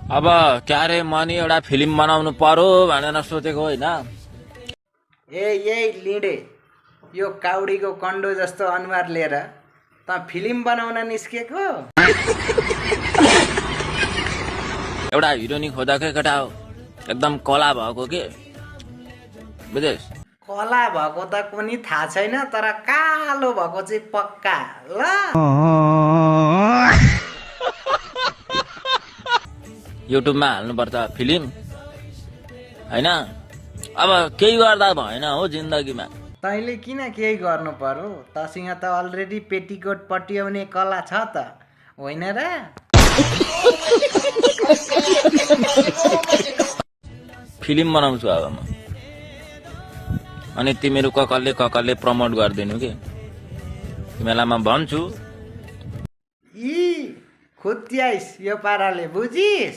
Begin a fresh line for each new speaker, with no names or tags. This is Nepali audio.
अब क्यारे मनी एउटा फिल्म बनाउनु पर्यो भनेर सोचेको होइन।
यही लिडे यो काउडीको कन्डो जस्तो अनुहार लिएर त फिल्म बनाउन निस्केको?
एउटा हिरोनी खोजाकै केटा हो, एकदम कला भएको के बुझेस।
कला भएको त पनि थाहा छैन, तर कालो भएको चाहिँ पक्का ल।
युट्युबमा हाल्नुपर्छ फिल्म होइन। अब केही गर्दा भएन हो जिन्दगीमा।
तैँले किन केही गर्नु पर्यो? तसँग त अलरेडी पेटीकोट पट्याउने कला छ त, होइन र?
फिल्म बनाउँछु अब म, अनि तिमीहरू ककरले प्रमोट गरिदिनु कि। तिमीलाई म भन्छु
खुत्याइस यो पाराले, बुझिस?